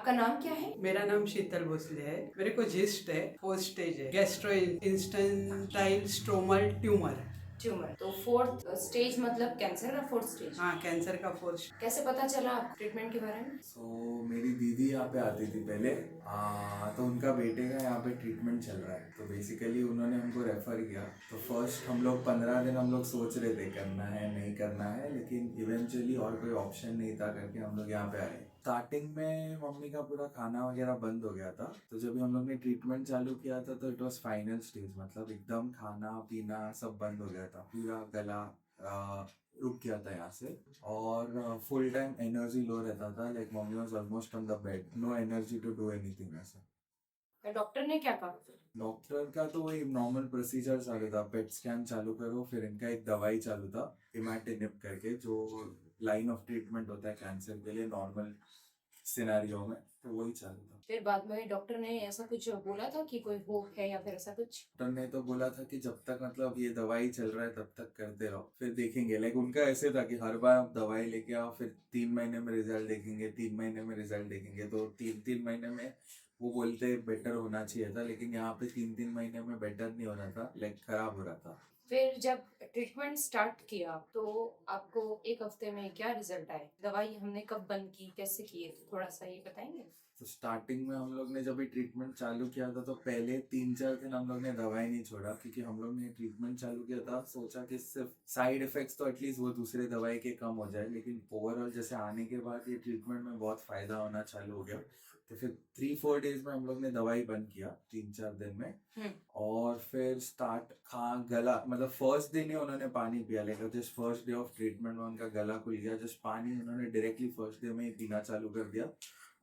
आपका नाम क्या है? मेरा नाम शीतल भोसले है। मेरे को जिस्ट है, 4th स्टेज है, गैस्ट्रो इंस्टेंटाइल स्ट्रोमल ट्यूमर। ट्यूमर। तो 4th स्टेज मतलब कैंसर का 4th स्टेज। हाँ, कैंसर का 4th। कैसे पता चला आपको ट्रीटमेंट के बारे में? मेरी दीदी यहाँ पे आती थी पहले। तो उनका बेटे का यहाँ पे ट्रीटमेंट चल रहा है, तो बेसिकली उन्होंने हमको रेफ़र किया। तो फर्स्ट हम लोग 15 दिन हम लोग सोच रहे थे करना है नहीं करना है, लेकिन इवेंचुअली और कोई ऑप्शन नहीं था करके हम लोग यहाँ पे आए। स्टार्टिंग में मम्मी का पूरा खाना वगैरह बंद हो गया था, तो जब हम लोग ने ट्रीटमेंट चालू किया था तो इट वाज फाइनल स्टेज, मतलब एकदम खाना पीना सब बंद हो गया था, पूरा गला रुक गया था यहाँ से। और फुल टाइम एनर्जी लो रहता था, like mummy was almost on the bed, no energy to do anything ऐसा। डॉक्टर ने क्या कहा? डॉक्टर का तो वही नॉर्मल प्रोसीजर चालू था, पेट स्कैन चालू करो, फिर इनका एक दवाई चालू था इमैटिनिब करके, जो लाइन ऑफ ट्रीटमेंट होता है कैंसर के लिए नॉर्मल सिनेरियो में, तो वही चालू था। फिर बाद में डॉक्टर ने ऐसा कुछ बोला था कि कोई होप है या फिर ऐसा कुछ? डॉक्टर ने तो बोला था कि जब तक मतलब ये दवाई चल रहा है तब तक करते रहो, फिर देखेंगे। लाइक उनका ऐसे था कि हर बार आप दवाई लेके आओ, फिर 3 महीने में रिजल्ट देखेंगे, 3 महीने में रिजल्ट देखेंगे। तो 3 महीने में वो बोलते बेटर होना चाहिए था, लेकिन यहाँ पे 3 महीने में बेटर नहीं हो रहा था, लाइक खराब हो रहा था। फिर जब ट्रीटमेंट स्टार्ट किया तो आपको एक हफ्ते में क्या रिजल्ट आए? दवाई हमने कब बंद की, कैसे किए, थोड़ा सा ये बताएंगे? तो स्टार्टिंग में हम लोग ने जब भी ट्रीटमेंट चालू किया था तो पहले 3-4 दिन हम लोग ने दवाई नहीं छोड़ा, क्योंकि हम लोग ने ट्रीटमेंट चालू किया था सोचा कि सिर्फ साइड इफेक्ट्स तो एटलीस्ट वो दूसरे दवाई के कम हो जाए, लेकिन ओवरऑल जैसे आने के बाद ये ट्रीटमेंट में बहुत फायदा होना चालू हो गया। तो फिर 3-4 डेज में हम लोग ने दवाई बंद किया, 3-4 दिन में। और फिर स्टार्ट गला, मतलब फर्स्ट दिन ही उन्होंने पानी पिया, लेकिन just first day of treatment में उनका गला खुल गया, जस्ट पानी उन्होंने डायरेक्टली फर्स्ट डे में ही पीना चालू कर दिया।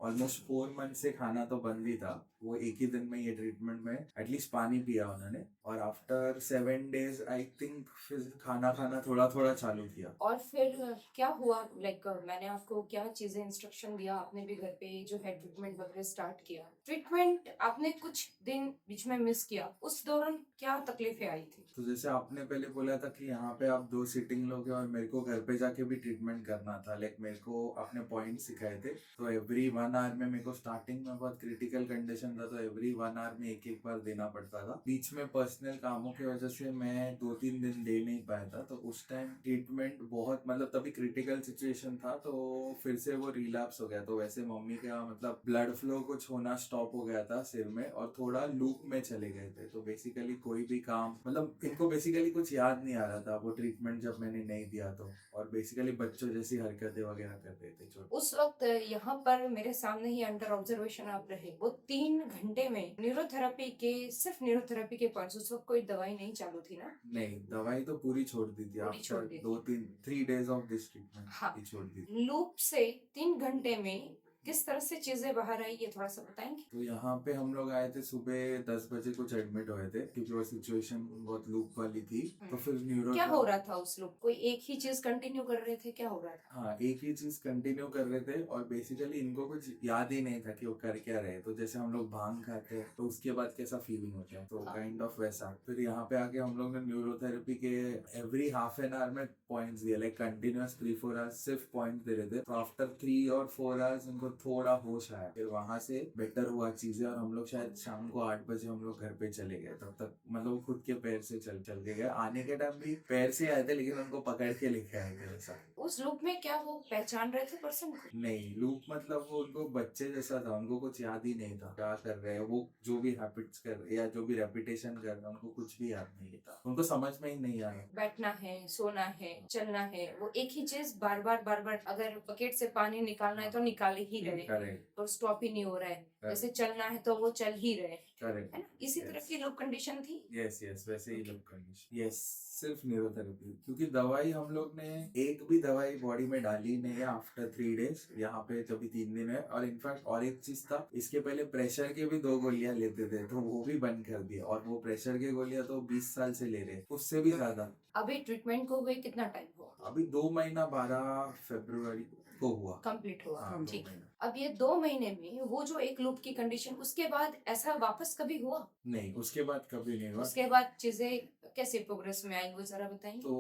ऑलमोस्ट 4 मंथ से खाना तो बंद ही था, वो एक ही दिन में ये ट्रीटमेंट में एटलीस्ट पानी पिया उन्होंने। और आफ्टर 7 डेज आई थिंक फिर खाना खाना थोड़ा थोड़ा चालू किया। और फिर क्या हुआ? लाइक मैंने आपको क्या चीजें इंस्ट्रक्शन दिया, आपने भी घर पे जो है ट्रीटमेंट वगैरह स्टार्ट किया। ट्रीटमेंट आपने कुछ दिन बीच में मिस किया, उस दौरान क्या तकलीफें आई थी? तो जैसे आपने पहले बोला था कि यहाँ पे आप 2 सिटिंग लोगे और मेरे को घर पे जाके भी ट्रीटमेंट करना था, लाइक मेरे को अपने पॉइंट सिखाए थे। तो एवरी 1 आवर में मेरे को स्टार्टिंग में बहुत क्रिटिकल कंडीशन था, तो एवरी 1 आवर में एक बार देना पड़ता था। बीच में पर्सनल कामों की वजह से मैं 2-3 दिन दे नहीं पाया था, तो उस टाइम ट्रीटमेंट बहुत मतलब तभी क्रिटिकल सिचुएशन था, तो फिर से वो रिलैप्स हो गया। तो वैसे मम्मी का मतलब ब्लड फ्लो कुछ होना स्टॉप हो गया था सिर में, और थोड़ा लूप में चले गए थे। तो बेसिकली कोई भी काम, मतलब इनको बेसिकली कुछ याद नहीं आ रहा था वो ट्रीटमेंट जब मैंने नहीं दिया तो, और बेसिकली बच्चों जैसी हरकतें वगैरह करते थे छोटे। उस वक्त यहाँ पर मेरे सामने ही अंडर ऑब्जर्वेशन आप रहे, वो 3 घंटे में न्यूरोथेरेपी के, सिर्फ न्यूरोथेरेपी के पॉइंट्स, उस वक्त कोई दवाई नहीं चालू थी ना? नहीं, दवाई तो पूरी छोड़ दी थी पूरी छोड़ आफ्टर दी थी। 3 डेज ऑफ दिस ट्रीटमेंट। हाँ। छोड़ दी थी। लूप से 3 घंटे में किस तरह से चीजें बाहर आई, ये थोड़ा सा बताएंगे? तो यहाँ पे हम लोग आए थे सुबह 10 बजे, कुछ एडमिट हुए थे क्योंकि वो सिचुएशन बहुत लूप वाली थी। तो फिर न्यूरो क्या हो रहा था उस लूप? कोई एक ही चीज कंटिन्यू कर रहे थे, क्या हो रहा था? हाँ, एक ही चीज कंटिन्यू कर रहे थे, और बेसिकली इनको कुछ याद ही नहीं था कि वो कर क्या रहे। तो जैसे हम लोग भांग खाते हैं तो उसके बाद कैसा फीलिंग होता है, तो काइंड ऑफ वैसा। फिर यहाँ पे आके हम लोग ने न्यूरोथेरेपी के एवरी हाफ एन आवर में पॉइंट्स दिए, लाइक कंटिन्यूअस 3-4 आवर्स सिर्फ पॉइंट दे रहे थे। तो आफ्टर 3 और 4 आवर्स उनको थोड़ा होश आया, फिर वहां से बेटर हुआ चीजें, और हम लोग शायद शाम को 8 बजे हम लोग घर पे चले गए। तब तक मतलब वो खुद के पैर से चल के गए। आने के टाइम भी पैर से आए थे, लेकिन उनको पकड़ के लेके आए थे ऐसा। उस लूप में क्या वो पहचान रहे थे पर्सन को? नहीं, लूप मतलब वो उनको बच्चे जैसा था, उनको कुछ याद ही नहीं था क्या कर रहे हैं वो, जो भी हैबिट्स कर रहे या जो भी रेपिटेशन कर रहे हैं उनको कुछ भी याद नहीं था, उनको समझ में ही नहीं आया। बैठना है, सोना है, चलना है, वो एक ही चीज बार बार, अगर बकेट से पानी निकालना है तो निकाल ही रहे, करेक्ट। और स्टॉप ही नहीं हो रहा है। जैसे चलना है तो वो चल ही रहे, करेक्ट, है ना? इसी तरह की लूप कंडीशन थी। यस वैसे ही लूप कंडीशन। यस, सिर्फ न्यूरोथेरेपी, क्योंकि दवाई हम लोग ने एक भी दवाई बॉडी में डाली नहीं है आफ्टर 3 डेज, यहाँ पे जब भी 3 दिन है। और इनफैक्ट और एक चीज था, इसके पहले प्रेशर के भी 2 गोलियां लेते थे, तो वो भी बंद कर दिया। और वो प्रेशर के गोलियां तो 20 साल से ले रहे, उससे भी ज्यादा। अभी ट्रीटमेंट को हुए कितना टाइम हुआ? अभी 2 महीना 12 फरवरी को हुआ। कंप्लीट हुआ। हाँ, ठीक 2 है। महीने। अब ये 2 महीने में वो जो एक लूप की कंडीशन, उसके बाद ऐसा वापस कभी हुआ? नहीं, उसके बाद कभी नहीं हुआ। उसके बाद चीजें कैसे प्रोग्रेस में आई वो जरा बताएंगे। तो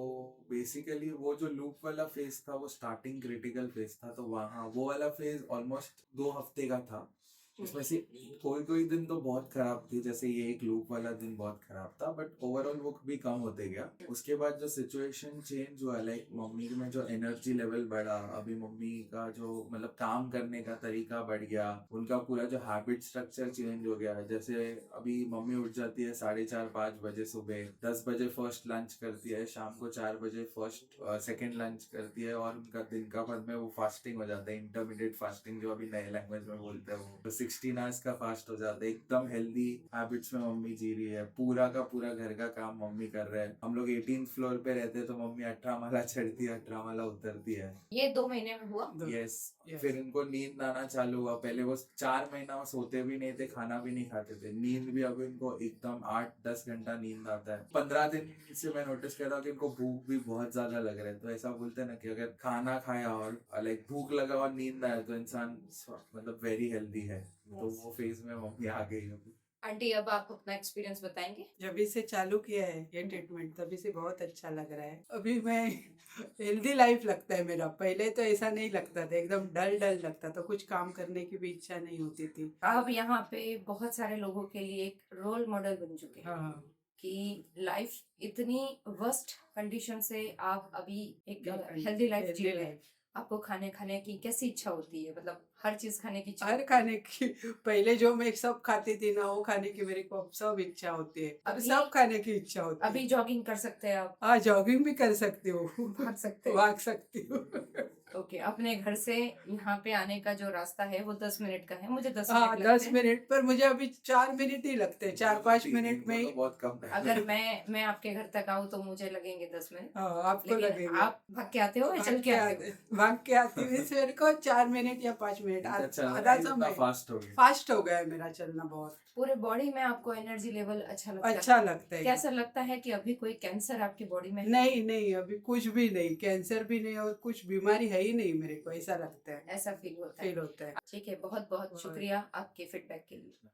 बेसिकली वो जो लूप वाला फेज था वो स्टार्टिंग क्रिटिकल फेज था, तो वहाँ वो वाला फेज ऑलमोस्ट 2 हफ्ते का था। उसमें से कोई कोई दिन तो बहुत खराब थी, जैसे ये एक लूप वाला दिन बहुत खराब था, बट ओवरऑल वो भी कम होते गया। उसके बाद जो सिचुएशन चेंज हुआ, लाइक मम्मी में जो एनर्जी लेवल बढ़ा, अभी मम्मी का जो मतलब काम करने का तरीका बढ़ गया, उनका पूरा जो हैबिट स्ट्रक्चर चेंज हो गया। जैसे अभी मम्मी उठ जाती है 4:30-5 बजे सुबह, 10 बजे फर्स्ट लंच करती है, शाम को 4 बजे सेकेंड लंच करती है, और उनका दिन का बाद में वो फास्टिंग हो जाता है, इंटरमीडिएट फास्टिंग जो अभी नए लैंग्वेज में बोलते हैं वो, तो 16 आवर्स का फास्ट हो जाता है। एकदम हेल्दी हैबिट्स में मम्मी जी रही है, पूरा का पूरा घर का काम मम्मी कर रहे हैं। हम लोग 18th फ्लोर पे रहते हैं, तो मम्मी 18 माला चढ़ती है, 18 माला उतरती है। ये 2 महीने में हुआ। यस। Yes. फिर इनको नींद आना चालू हुआ। पहले वो 4 महीना वो सोते भी नहीं थे, खाना भी नहीं खाते थे। नींद भी अब इनको एकदम 8-10 घंटा नींद आता है। 15 दिन से मैं नोटिस कर रहा हूँ कि इनको भूख भी बहुत ज्यादा लग रहा है। तो ऐसा बोलते हैं ना कि अगर खाना खाया और लाइक भूख लगा और नींद आए तो इंसान मतलब वेरी हेल्दी है। तो वो फेज में मम्मी आ गई अभी। आंटी अब आप अपना एक्सपीरियंस बताएंगे। जब से चालू किया है ये ट्रीटमेंट तभी से बहुत अच्छा लग रहा है। अभी मैं हेल्दी लाइफ लगता है मेरा। पहले तो ऐसा नहीं लगता था, एकदम डल डल लगता था, कुछ काम करने की भी इच्छा नहीं होती थी। आप यहाँ पे बहुत सारे लोगों के लिए एक रोल मॉडल बन चुके हैं हाँ, कि लाइफ इतनी वर्स्ट कंडीशन से आप अभी एक बिल्कुल। हेल्दी लाइफ जी Healthy रहे हैं। life। आपको खाने की कैसी इच्छा होती है, मतलब हर चीज खाने की इच्छा हर खाने की, पहले जो मैं सब खाती थी ना वो खाने की मेरे को अब सब इच्छा होती है। अब अभी- सब खाने की इच्छा होती अभी है। जॉगिंग कर सकते हैं आप, हाँ, जॉगिंग भी कर सकती हूँ, भाग सकते हैं। भाग सकती हूँ। ओके, अपने घर से यहाँ पे आने का जो रास्ता है वो 10 मिनट का है। मुझे 10 हाँ, मिनट लगते 10 हैं। मिनट पर मुझे अभी 4 मिनट ही लगते हैं, 4-5 मिनट में ही। तो बहुत कम है। अगर मैं आपके घर तक आऊँ तो मुझे लगेंगे 10 मिनट। हाँ, आपको लेकिन लगेगा। आप भाग के आते हो या चल के आते हो? भाग के आती हूँ, इससे मेरे को 4 मिनट या 5 मिनट, आधा समय फास्ट हो गया। फास्ट हो गया है मेरा चलना बहुत। पूरे बॉडी में आपको एनर्जी लेवल अच्छा लगता है? अच्छा लगता है। कैसा लगता है कि अभी कोई कैंसर आपकी बॉडी में है? नहीं नहीं, अभी कुछ भी नहीं, कैंसर भी नहीं और कुछ बीमारी है ही नहीं मेरे को, ऐसा लगता है, ऐसा फील होता है। फील होता है। ठीक है, बहुत बहुत शुक्रिया आपके फीडबैक के लिए।